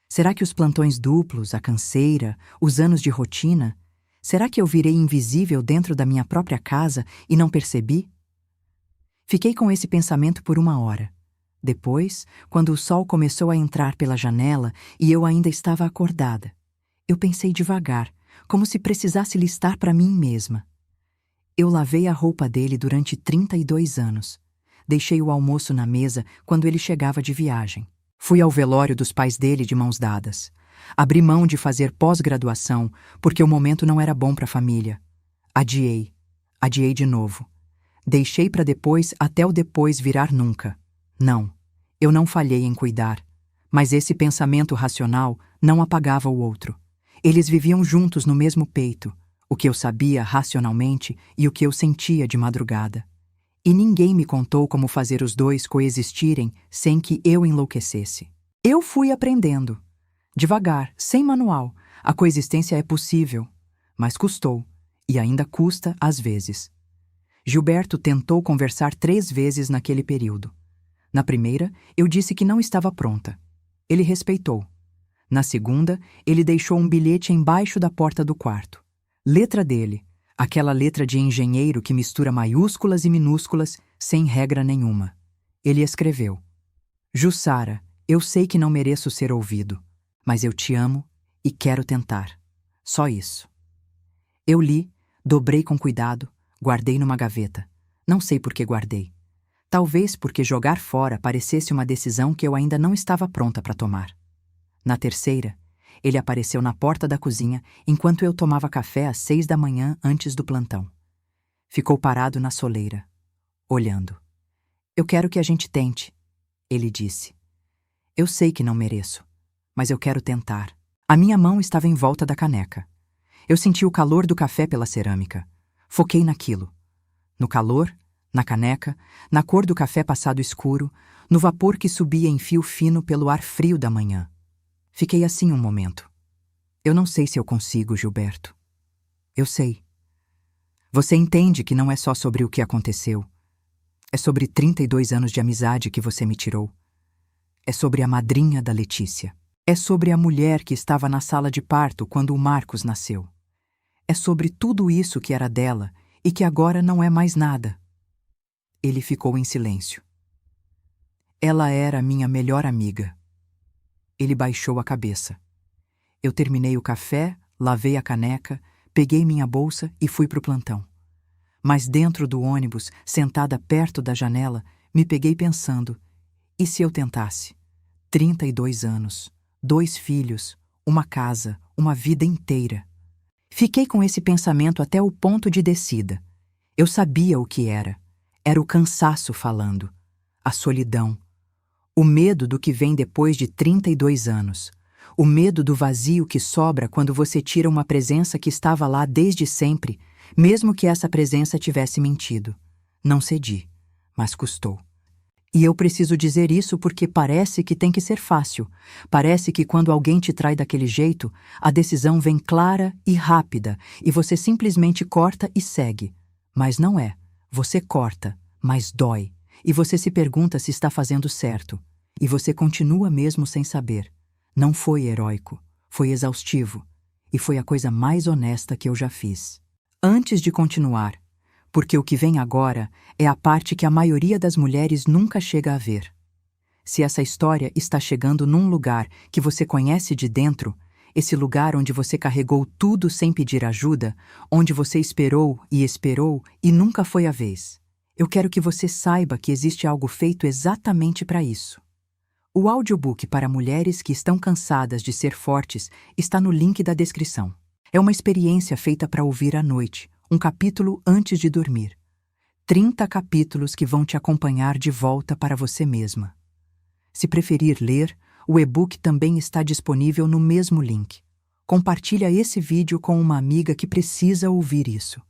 Será que os plantões duplos, a canseira, os anos de rotina, será que eu virei invisível dentro da minha própria casa e não percebi? Fiquei com esse pensamento por 1 hora. Depois, quando o sol começou a entrar pela janela e eu ainda estava acordada, eu pensei devagar, como se precisasse listar para mim mesma. Eu lavei a roupa dele durante 32 anos. Deixei o almoço na mesa quando ele chegava de viagem. Fui ao velório dos pais dele de mãos dadas. Abri mão de fazer pós-graduação porque o momento não era bom para a família. Adiei. Adiei de novo. Deixei para depois até o depois virar nunca. Não, eu não falhei em cuidar. Mas esse pensamento racional não apagava o outro. Eles viviam juntos no mesmo peito, o que eu sabia racionalmente e o que eu sentia de madrugada. E ninguém me contou como fazer os dois coexistirem sem que eu enlouquecesse. Eu fui aprendendo. Devagar, sem manual, a coexistência é possível, mas custou, e ainda custa às vezes. Gilberto tentou conversar 3 vezes naquele período. Na primeira, eu disse que não estava pronta. Ele respeitou. Na segunda, ele deixou um bilhete embaixo da porta do quarto. Letra dele, aquela letra de engenheiro que mistura maiúsculas e minúsculas sem regra nenhuma. Ele escreveu: Jussara, eu sei que não mereço ser ouvido, mas eu te amo e quero tentar. Só isso. Eu li, dobrei com cuidado, guardei numa gaveta. Não sei por que guardei. Talvez porque jogar fora parecesse uma decisão que eu ainda não estava pronta para tomar. Na terceira, ele apareceu na porta da cozinha enquanto eu tomava café às 6 da manhã antes do plantão. Ficou parado na soleira, olhando. Eu quero que a gente tente, ele disse. Eu sei que não mereço, mas eu quero tentar. A minha mão estava em volta da caneca. Eu senti o calor do café pela cerâmica. Foquei naquilo. No calor, na caneca, na cor do café passado escuro, no vapor que subia em fio fino pelo ar frio da manhã. Fiquei assim um momento. Eu não sei se eu consigo, Gilberto. Eu sei. Você entende que não é só sobre o que aconteceu. É sobre 32 anos de amizade que você me tirou. É sobre a madrinha da Letícia. É sobre a mulher que estava na sala de parto quando o Marcos nasceu. É sobre tudo isso que era dela e que agora não é mais nada. Ele ficou em silêncio. Ela era minha melhor amiga. Ele baixou a cabeça. Eu terminei o café, lavei a caneca, peguei minha bolsa e fui para o plantão. Mas dentro do ônibus, sentada perto da janela, me peguei pensando: e se eu tentasse? 32 anos, 2 filhos, uma casa, uma vida inteira. Fiquei com esse pensamento até o ponto de descida. Eu sabia o que era. Era o cansaço falando, a solidão, o medo do que vem depois de 32 anos, o medo do vazio que sobra quando você tira uma presença que estava lá desde sempre, mesmo que essa presença tivesse mentido. Não cedi, mas custou. E eu preciso dizer isso porque parece que tem que ser fácil. Parece que quando alguém te trai daquele jeito, a decisão vem clara e rápida e você simplesmente corta e segue. Mas não é. Você corta, mas dói. E você se pergunta se está fazendo certo. E você continua mesmo sem saber. Não foi heróico, foi exaustivo. E foi a coisa mais honesta que eu já fiz. Antes de continuar, porque o que vem agora é a parte que a maioria das mulheres nunca chega a ver. Se essa história está chegando num lugar que você conhece de dentro, esse lugar onde você carregou tudo sem pedir ajuda, onde você esperou e nunca foi a vez, eu quero que você saiba que existe algo feito exatamente para isso. O audiobook para mulheres que estão cansadas de ser fortes está no link da descrição. É uma experiência feita para ouvir à noite, um capítulo antes de dormir. 30 capítulos que vão te acompanhar de volta para você mesma. Se preferir ler, o e-book também está disponível no mesmo link. Compartilha esse vídeo com uma amiga que precisa ouvir isso.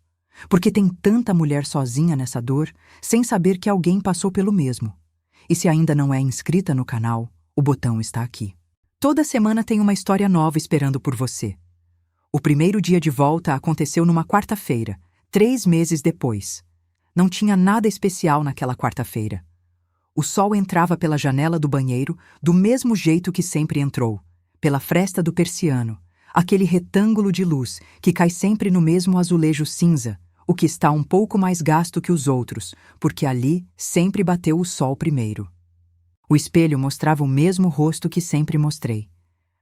Porque tem tanta mulher sozinha nessa dor, sem saber que alguém passou pelo mesmo. E se ainda não é inscrita no canal, o botão está aqui. Toda semana tem uma história nova esperando por você. O primeiro dia de volta aconteceu numa quarta-feira, 3 meses depois. Não tinha nada especial naquela quarta-feira. O sol entrava pela janela do banheiro do mesmo jeito que sempre entrou, pela fresta do persiano, aquele retângulo de luz que cai sempre no mesmo azulejo cinza, o que está um pouco mais gasto que os outros, porque ali sempre bateu o sol primeiro. O espelho mostrava o mesmo rosto que sempre mostrei,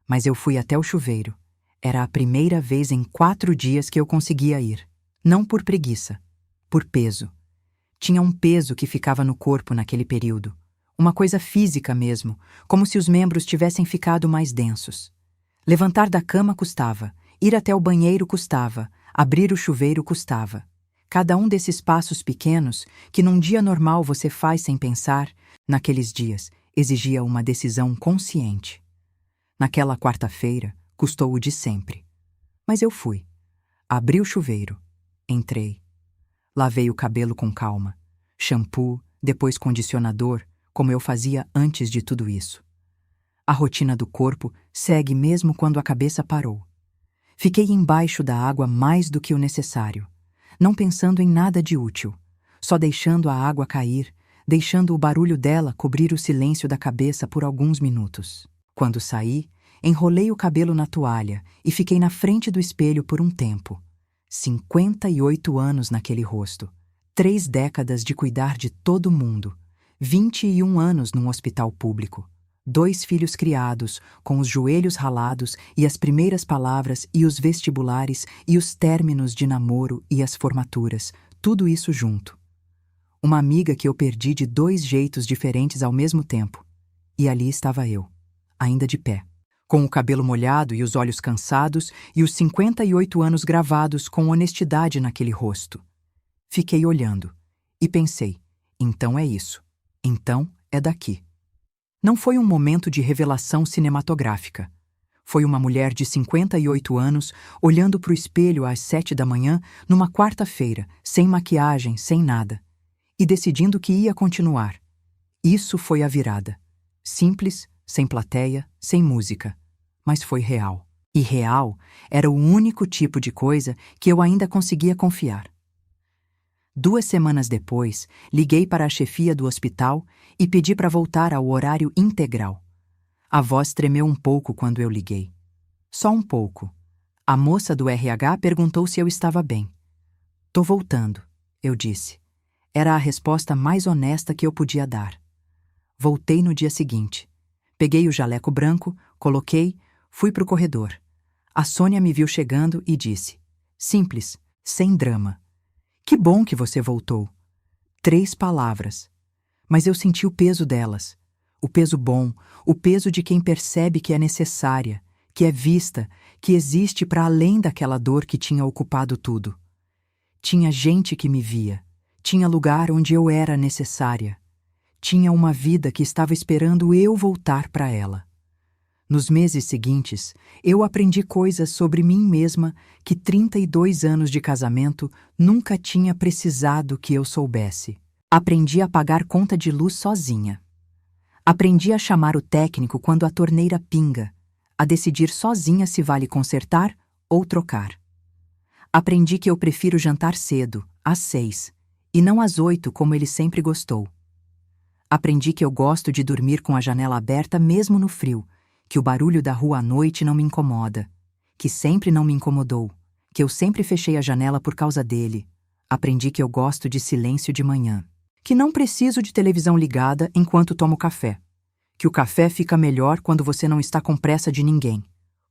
mas eu fui até o chuveiro. Era a primeira vez em 4 dias que eu conseguia ir. Não por preguiça, por peso. Tinha um peso que ficava no corpo naquele período. Uma coisa física mesmo, como se os membros tivessem ficado mais densos. Levantar da cama custava, ir até o banheiro custava, abrir o chuveiro custava. Cada um desses passos pequenos, que num dia normal você faz sem pensar, naqueles dias, exigia uma decisão consciente. Naquela quarta-feira, custou o de sempre. Mas eu fui. Abri o chuveiro. Entrei. Lavei o cabelo com calma. Shampoo, depois condicionador, como eu fazia antes de tudo isso. A rotina do corpo segue mesmo quando a cabeça parou. Fiquei embaixo da água mais do que o necessário, não pensando em nada de útil, só deixando a água cair, deixando o barulho dela cobrir o silêncio da cabeça por alguns minutos. Quando saí, enrolei o cabelo na toalha e fiquei na frente do espelho por um tempo. 58 anos naquele rosto. 3 décadas de cuidar de todo mundo. 21 anos num hospital público. 2 filhos criados, com os joelhos ralados e as primeiras palavras e os vestibulares e os términos de namoro e as formaturas, tudo isso junto. Uma amiga que eu perdi de 2 jeitos diferentes ao mesmo tempo. E ali estava eu, ainda de pé, com o cabelo molhado e os olhos cansados e os 58 anos gravados com honestidade naquele rosto. Fiquei olhando e pensei, então é isso, então é daqui. Não foi um momento de revelação cinematográfica. Foi uma mulher de 58 anos olhando para o espelho às 7 da manhã numa quarta-feira, sem maquiagem, sem nada, e decidindo que ia continuar. Isso foi a virada. Simples, sem plateia, sem música. Mas foi real. E real era o único tipo de coisa que eu ainda conseguia confiar. 2 semanas depois, liguei para a chefia do hospital e pedi para voltar ao horário integral. A voz tremeu um pouco quando eu liguei. Só um pouco. A moça do RH perguntou se eu estava bem. "Tô voltando", eu disse. Era a resposta mais honesta que eu podia dar. Voltei no dia seguinte. Peguei o jaleco branco, coloquei, fui pro corredor. A Sônia me viu chegando e disse, simples, sem drama: "Que bom que você voltou." 3 palavras. Mas eu senti o peso delas. O peso bom, o peso de quem percebe que é necessária, que é vista, que existe para além daquela dor que tinha ocupado tudo. Tinha gente que me via. Tinha lugar onde eu era necessária. Tinha uma vida que estava esperando eu voltar para ela. Nos meses seguintes, eu aprendi coisas sobre mim mesma que 32 anos de casamento nunca tinha precisado que eu soubesse. Aprendi a pagar conta de luz sozinha. Aprendi a chamar o técnico quando a torneira pinga, a decidir sozinha se vale consertar ou trocar. Aprendi que eu prefiro jantar cedo, às 6, e não às 8 como ele sempre gostou. Aprendi que eu gosto de dormir com a janela aberta mesmo no frio, que o barulho da rua à noite não me incomoda, que sempre não me incomodou, que eu sempre fechei a janela por causa dele. Aprendi que eu gosto de silêncio de manhã, que não preciso de televisão ligada enquanto tomo café, que o café fica melhor quando você não está com pressa de ninguém.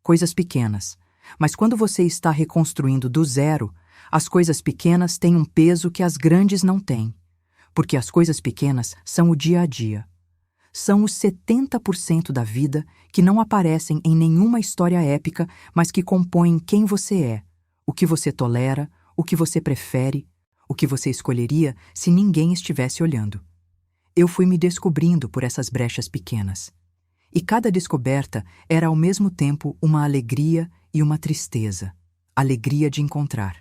Coisas pequenas, mas quando você está reconstruindo do zero, as coisas pequenas têm um peso que as grandes não têm, porque as coisas pequenas são o dia a dia. São os 70% da vida que não aparecem em nenhuma história épica, mas que compõem quem você é, o que você tolera, o que você prefere, o que você escolheria se ninguém estivesse olhando. Eu fui me descobrindo por essas brechas pequenas. E cada descoberta era ao mesmo tempo uma alegria e uma tristeza. Alegria de encontrar.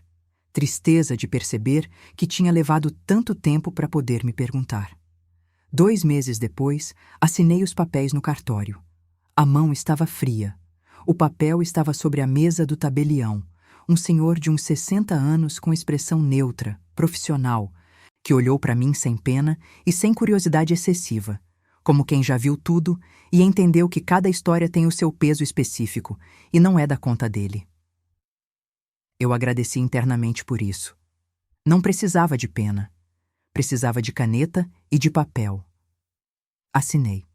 Tristeza de perceber que tinha levado tanto tempo para poder me perguntar. 2 meses depois, assinei os papéis no cartório. A mão estava fria. O papel estava sobre a mesa do tabelião, um senhor de uns 60 anos com expressão neutra, profissional, que olhou para mim sem pena e sem curiosidade excessiva, como quem já viu tudo e entendeu que cada história tem o seu peso específico e não é da conta dele. Eu agradeci internamente por isso. Não precisava de pena. Precisava de caneta e de papel. Assinei.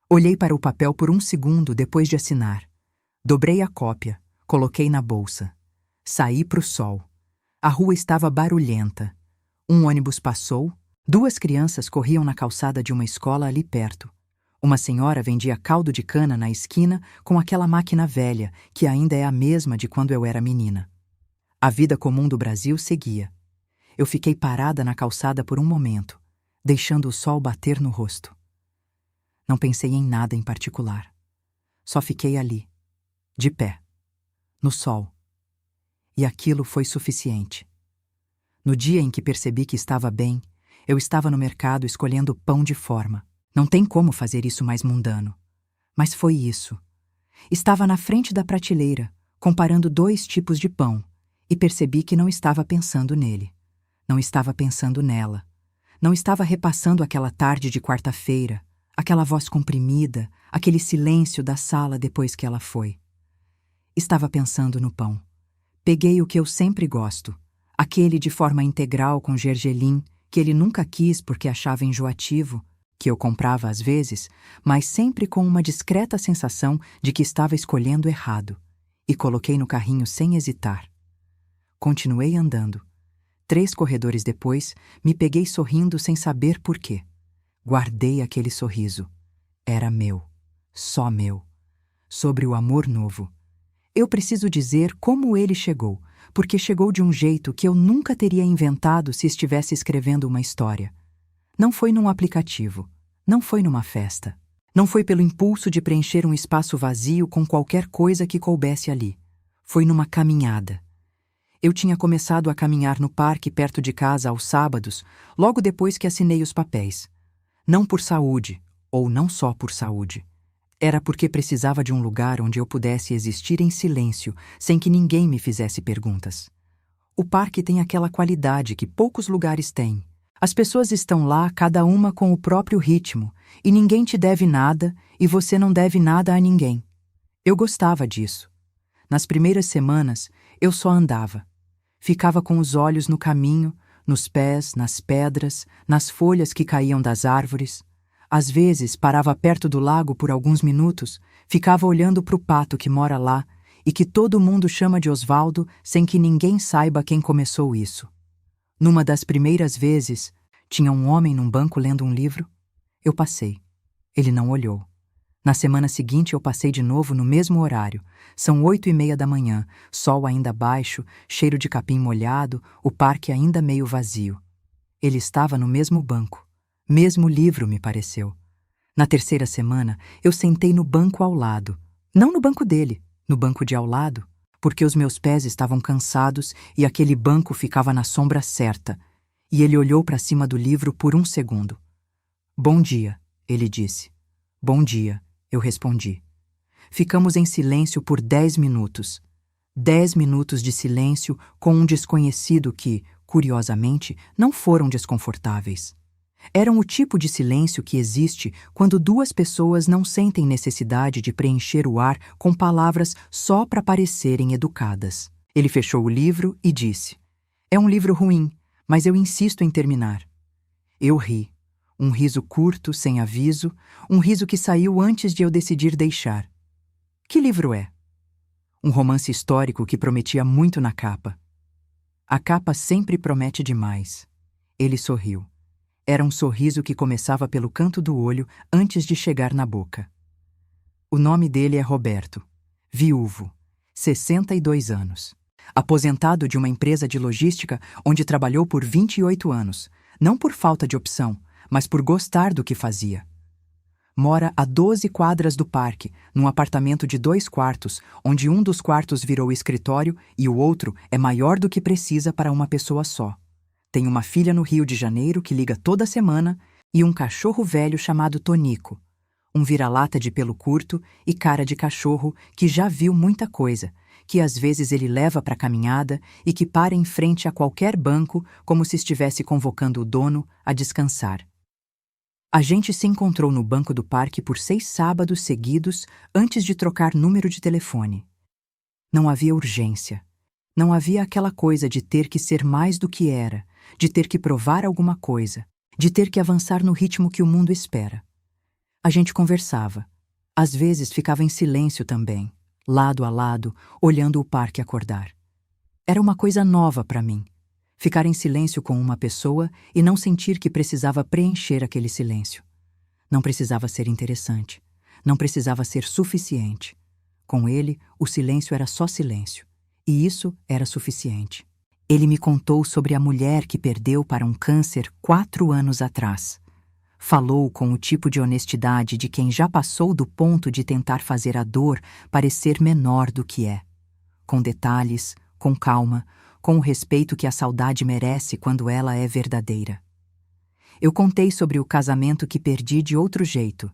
Olhei para o papel por um segundo depois de assinar. Dobrei a cópia, coloquei na bolsa. Saí para o sol. A rua estava barulhenta. Um ônibus passou, 2 crianças corriam na calçada de uma escola ali perto. Uma senhora vendia caldo de cana na esquina com aquela máquina velha, que ainda é a mesma de quando eu era menina. A vida comum do Brasil seguia. Eu fiquei parada na calçada por um momento, deixando o sol bater no rosto. Não pensei em nada em particular. Só fiquei ali, de pé, no sol. E aquilo foi suficiente. No dia em que percebi que estava bem, eu estava no mercado escolhendo pão de forma. Não tem como fazer isso mais mundano. Mas foi isso. Estava na frente da prateleira, comparando 2 tipos de pão, e percebi que não estava pensando nele. Não estava pensando nela. Não estava repassando aquela tarde de quarta-feira, aquela voz comprimida, aquele silêncio da sala depois que ela foi. Estava pensando no pão. Peguei o que eu sempre gosto, aquele de forma integral com gergelim, que ele nunca quis porque achava enjoativo, que eu comprava às vezes, mas sempre com uma discreta sensação de que estava escolhendo errado, e coloquei no carrinho sem hesitar. Continuei andando. 3 corredores depois, me peguei sorrindo sem saber por quê. Guardei aquele sorriso. Era meu. Só meu. Sobre o amor novo. Eu preciso dizer como ele chegou, porque chegou de um jeito que eu nunca teria inventado se estivesse escrevendo uma história. Não foi num aplicativo. Não foi numa festa. Não foi pelo impulso de preencher um espaço vazio com qualquer coisa que coubesse ali. Foi numa caminhada. Eu tinha começado a caminhar no parque perto de casa aos sábados, logo depois que assinei os papéis. Não por saúde, ou não só por saúde. Era porque precisava de um lugar onde eu pudesse existir em silêncio, sem que ninguém me fizesse perguntas. O parque tem aquela qualidade que poucos lugares têm. As pessoas estão lá, cada uma com o próprio ritmo, e ninguém te deve nada, e você não deve nada a ninguém. Eu gostava disso. Nas primeiras semanas, eu só andava. Ficava com os olhos no caminho, nos pés, nas pedras, nas folhas que caíam das árvores. Às vezes, parava perto do lago por alguns minutos, ficava olhando para o pato que mora lá e que todo mundo chama de Osvaldo sem que ninguém saiba quem começou isso. Numa das primeiras vezes, tinha um homem num banco lendo um livro. Eu passei. Ele não olhou. Na semana seguinte eu passei de novo no mesmo horário. São 8:30 da manhã, sol ainda baixo, cheiro de capim molhado, o parque ainda meio vazio. Ele estava no mesmo banco. Mesmo livro, me pareceu. Na terceira semana, eu sentei no banco ao lado. Não no banco dele, no banco de ao lado, porque os meus pés estavam cansados e aquele banco ficava na sombra certa. E ele olhou para cima do livro por um segundo. "Bom dia", ele disse. "Bom dia", eu respondi. Ficamos em silêncio por 10 minutos. 10 minutos de silêncio com um desconhecido que, curiosamente, não foram desconfortáveis. Eram o tipo de silêncio que existe quando 2 pessoas não sentem necessidade de preencher o ar com palavras só para parecerem educadas. Ele fechou o livro e disse: "É um livro ruim, mas eu insisto em terminar." Eu ri. Um riso curto, sem aviso, um riso que saiu antes de eu decidir deixar. Que livro é? Um romance histórico que prometia muito na capa. A capa sempre promete demais. Ele sorriu. Era um sorriso que começava pelo canto do olho antes de chegar na boca. O nome dele é Roberto. Viúvo. 62 anos. Aposentado de uma empresa de logística onde trabalhou por 28 anos. Não por falta de opção, mas por gostar do que fazia. Mora a 12 quadras do parque, num apartamento de 2 quartos, onde um dos quartos virou escritório e o outro é maior do que precisa para uma pessoa só. Tem uma filha no Rio de Janeiro que liga toda semana e um cachorro velho chamado Tonico, um vira-lata de pelo curto e cara de cachorro que já viu muita coisa, que às vezes ele leva para a caminhada e que para em frente a qualquer banco como se estivesse convocando o dono a descansar. A gente se encontrou no banco do parque por 6 sábados seguidos antes de trocar número de telefone. Não havia urgência. Não havia aquela coisa de ter que ser mais do que era, de ter que provar alguma coisa, de ter que avançar no ritmo que o mundo espera. A gente conversava. Às vezes ficava em silêncio também, lado a lado, olhando o parque acordar. Era uma coisa nova para mim. Ficar em silêncio com uma pessoa e não sentir que precisava preencher aquele silêncio. Não precisava ser interessante. Não precisava ser suficiente. Com ele, o silêncio era só silêncio. E isso era suficiente. Ele me contou sobre a mulher que perdeu para um câncer 4 anos atrás. Falou com o tipo de honestidade de quem já passou do ponto de tentar fazer a dor parecer menor do que é. Com detalhes, com calma, com o respeito que a saudade merece quando ela é verdadeira. Eu contei sobre o casamento que perdi de outro jeito,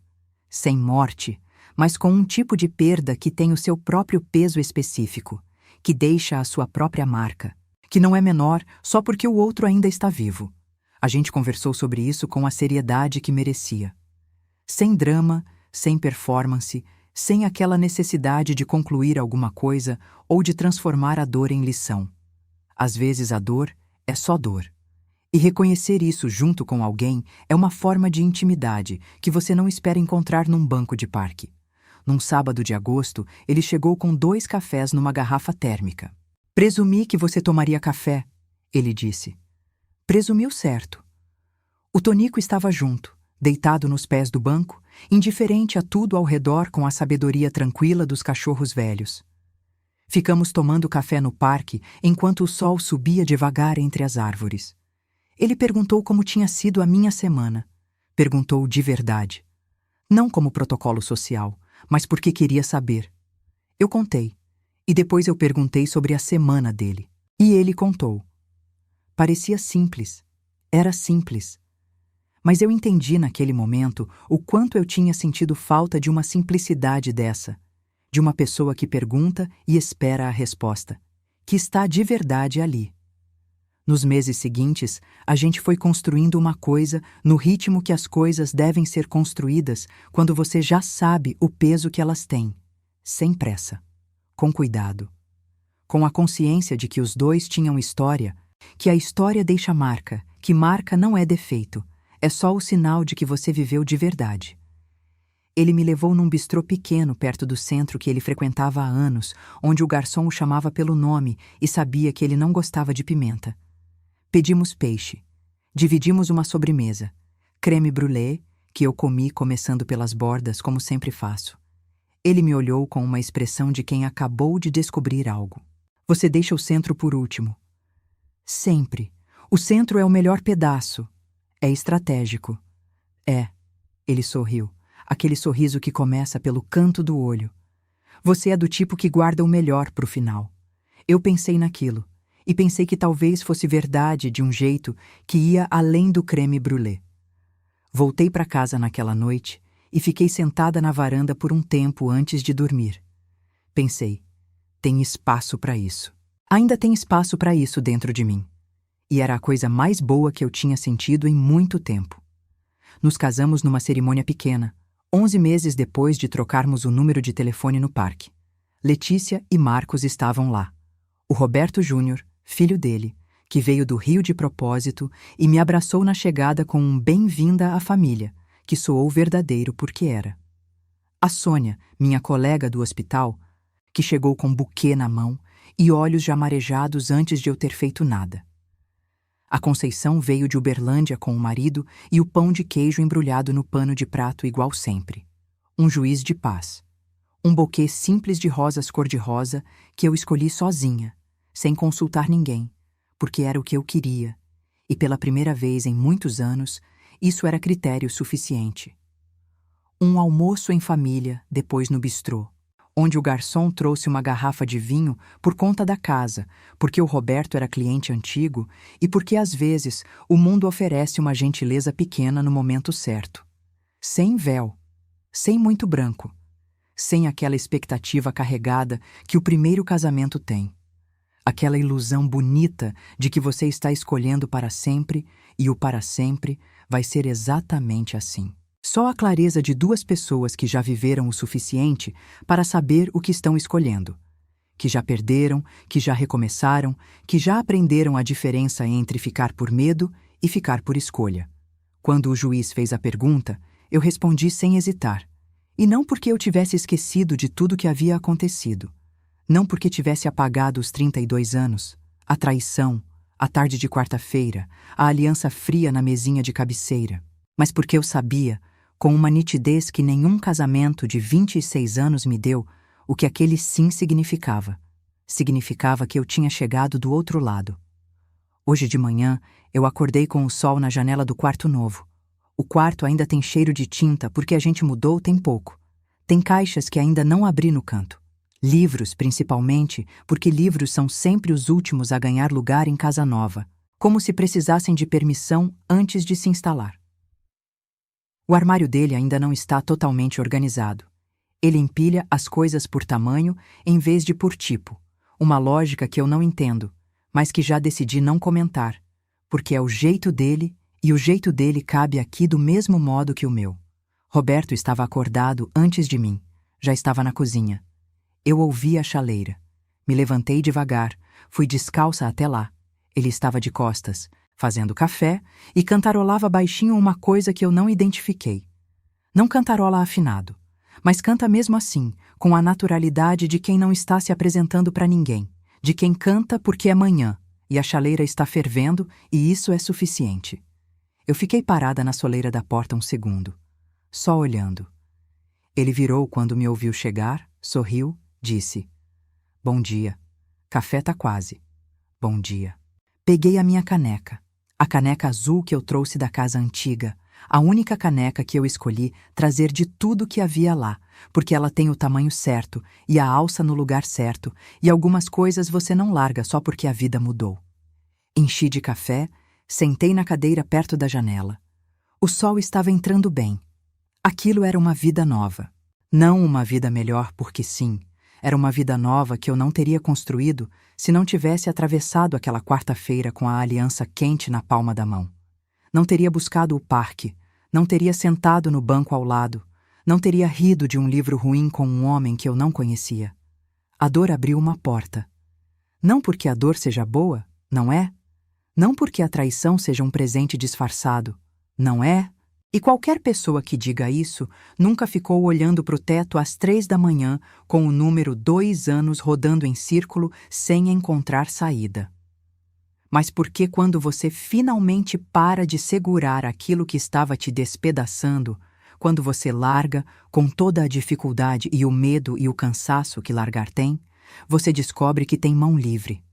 sem morte, mas com um tipo de perda que tem o seu próprio peso específico, que deixa a sua própria marca, que não é menor só porque o outro ainda está vivo. A gente conversou sobre isso com a seriedade que merecia. Sem drama, sem performance, sem aquela necessidade de concluir alguma coisa ou de transformar a dor em lição. Às vezes a dor é só dor. E reconhecer isso junto com alguém é uma forma de intimidade que você não espera encontrar num banco de parque. Num sábado de agosto, ele chegou com 2 cafés numa garrafa térmica. "Presumi que você tomaria café", ele disse. Presumiu certo. O Tonico estava junto, deitado nos pés do banco, indiferente a tudo ao redor com a sabedoria tranquila dos cachorros velhos. Ficamos tomando café no parque enquanto o sol subia devagar entre as árvores. Ele perguntou como tinha sido a minha semana. Perguntou de verdade. Não como protocolo social, mas porque queria saber. Eu contei, e depois eu perguntei sobre a semana dele. E ele contou. Parecia simples. Era simples. Mas eu entendi naquele momento o quanto eu tinha sentido falta de uma simplicidade dessa, de uma pessoa que pergunta e espera a resposta, que está de verdade ali. Nos meses seguintes, a gente foi construindo uma coisa no ritmo que as coisas devem ser construídas quando você já sabe o peso que elas têm, sem pressa, com cuidado, com a consciência de que os dois tinham história, que a história deixa marca, que marca não é defeito, é só o sinal de que você viveu de verdade. Ele me levou num bistrô pequeno perto do centro que ele frequentava há anos, onde o garçom o chamava pelo nome e sabia que ele não gostava de pimenta. Pedimos peixe. Dividimos uma sobremesa. Creme brulee, que eu comi começando pelas bordas, como sempre faço. Ele me olhou com uma expressão de quem acabou de descobrir algo. Você deixa o centro por último. Sempre. O centro é o melhor pedaço. É estratégico. É. Ele sorriu. Aquele sorriso que começa pelo canto do olho. Você é do tipo que guarda o melhor pro final. Eu pensei naquilo. E pensei que talvez fosse verdade de um jeito que ia além do creme brulee. Voltei para casa naquela noite e fiquei sentada na varanda por um tempo antes de dormir. Pensei, tem espaço para isso. Ainda tem espaço para isso dentro de mim. E era a coisa mais boa que eu tinha sentido em muito tempo. Nos casamos numa cerimônia pequena, 11 meses depois de trocarmos o número de telefone no parque. Letícia e Marcos estavam lá. O Roberto Júnior, filho dele, que veio do Rio de propósito e me abraçou na chegada com um bem-vinda à família, que soou verdadeiro porque era. A Sônia, minha colega do hospital, que chegou com buquê na mão e olhos já marejados antes de eu ter feito nada. A Conceição veio de Uberlândia com o marido e o pão de queijo embrulhado no pano de prato igual sempre. Um juiz de paz. Um buquê simples de rosas cor-de-rosa que eu escolhi sozinha, sem consultar ninguém, porque era o que eu queria, e pela primeira vez em muitos anos, isso era critério suficiente. Um almoço em família, depois no bistrô, onde o garçom trouxe uma garrafa de vinho por conta da casa, porque o Roberto era cliente antigo e porque às vezes o mundo oferece uma gentileza pequena no momento certo. Sem véu, sem muito branco, sem aquela expectativa carregada que o primeiro casamento tem. Aquela ilusão bonita de que você está escolhendo para sempre e o para sempre vai ser exatamente assim. Só a clareza de 2 pessoas que já viveram o suficiente para saber o que estão escolhendo, que já perderam, que já recomeçaram, que já aprenderam a diferença entre ficar por medo e ficar por escolha. Quando o juiz fez a pergunta, eu respondi sem hesitar, e não porque eu tivesse esquecido de tudo que havia acontecido. Não porque tivesse apagado os 32 anos, a traição, a tarde de quarta-feira, a aliança fria na mesinha de cabeceira, mas porque eu sabia, com uma nitidez que nenhum casamento de 26 anos me deu, o que aquele sim significava. Significava que eu tinha chegado do outro lado. Hoje de manhã, eu acordei com o sol na janela do quarto novo. O quarto ainda tem cheiro de tinta porque a gente mudou tem pouco. Tem caixas que ainda não abri no canto. Livros, principalmente, porque livros são sempre os últimos a ganhar lugar em casa nova, como se precisassem de permissão antes de se instalar. O armário dele ainda não está totalmente organizado. Ele empilha as coisas por tamanho em vez de por tipo, uma lógica que eu não entendo, mas que já decidi não comentar, porque é o jeito dele E o jeito dele cabe aqui do mesmo modo que o meu. Roberto estava acordado antes de mim. Já estava na cozinha. Eu ouvi a chaleira. Me levantei devagar, fui descalça até lá. Ele estava de costas, fazendo café, e cantarolava baixinho uma coisa que eu não identifiquei. Não cantarola afinado, mas canta mesmo assim, com a naturalidade de quem não está se apresentando para ninguém, de quem canta porque é manhã, e a chaleira está fervendo, e isso é suficiente. Eu fiquei parada na soleira da porta um segundo, só olhando. Ele virou quando me ouviu chegar, sorriu, disse: "Bom dia. Café tá quase. Bom dia." Peguei a minha caneca, a caneca azul que eu trouxe da casa antiga, a única caneca que eu escolhi trazer de tudo que havia lá, porque ela tem o tamanho certo e a alça no lugar certo, e algumas coisas você não larga só porque a vida mudou. Enchi de café, sentei na cadeira perto da janela. O sol estava entrando bem. Aquilo era uma vida nova. Não uma vida melhor porque sim. Era uma vida nova que eu não teria construído se não tivesse atravessado aquela quarta-feira com a aliança quente na palma da mão. Não teria buscado o parque, não teria sentado no banco ao lado, não teria rido de um livro ruim com um homem que eu não conhecia. A dor abriu uma porta. Não porque a dor seja boa, não é? Não porque a traição seja um presente disfarçado, não é? E qualquer pessoa que diga isso nunca ficou olhando para o teto às 3 da manhã com o número 2 anos rodando em círculo sem encontrar saída. Mas porque quando você finalmente para de segurar aquilo que estava te despedaçando, quando você larga com toda a dificuldade e o medo e o cansaço que largar tem, você descobre que tem mão livre.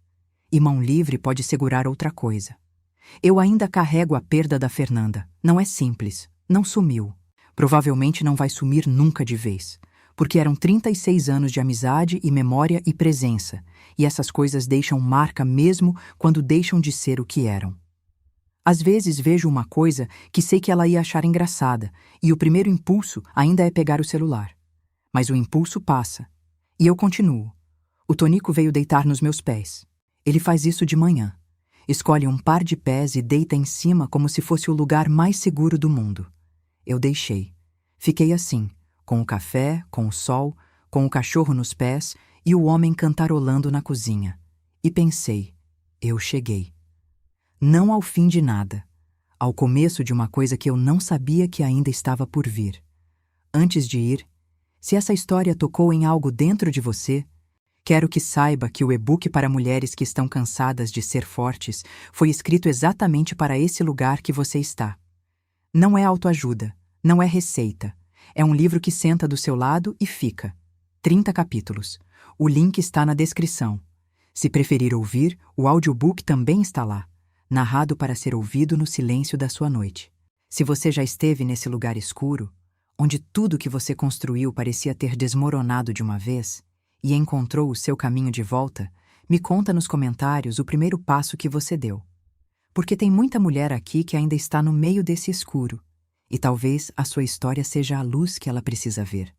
E mão livre pode segurar outra coisa. Eu ainda carrego a perda da Fernanda. Não é simples. Não sumiu. Provavelmente não vai sumir nunca de vez. Porque eram 36 anos de amizade e memória e presença. E essas coisas deixam marca mesmo quando deixam de ser o que eram. Às vezes vejo uma coisa que sei que ela ia achar engraçada. E o primeiro impulso ainda é pegar o celular. Mas o impulso passa. E eu continuo. O Tonico veio deitar nos meus pés. Ele faz isso de manhã. Escolhe um par de pés e deita em cima como se fosse o lugar mais seguro do mundo. Eu deixei. Fiquei assim, com o café, com o sol, com o cachorro nos pés e o homem cantarolando na cozinha. E pensei, eu cheguei. Não ao fim de nada. Ao começo de uma coisa que eu não sabia que ainda estava por vir. Antes de ir, se essa história tocou em algo dentro de você, quero que saiba que o e-book para mulheres que estão cansadas de ser fortes foi escrito exatamente para esse lugar que você está. Não é autoajuda, não é receita. É um livro que senta do seu lado e fica. 30 capítulos. O link está na descrição. Se preferir ouvir, o audiobook também está lá, narrado para ser ouvido no silêncio da sua noite. Se você já esteve nesse lugar escuro, onde tudo que você construiu parecia ter desmoronado de uma vez, e encontrou o seu caminho de volta, me conta nos comentários o primeiro passo que você deu. Porque tem muita mulher aqui que ainda está no meio desse escuro, e talvez a sua história seja a luz que ela precisa ver.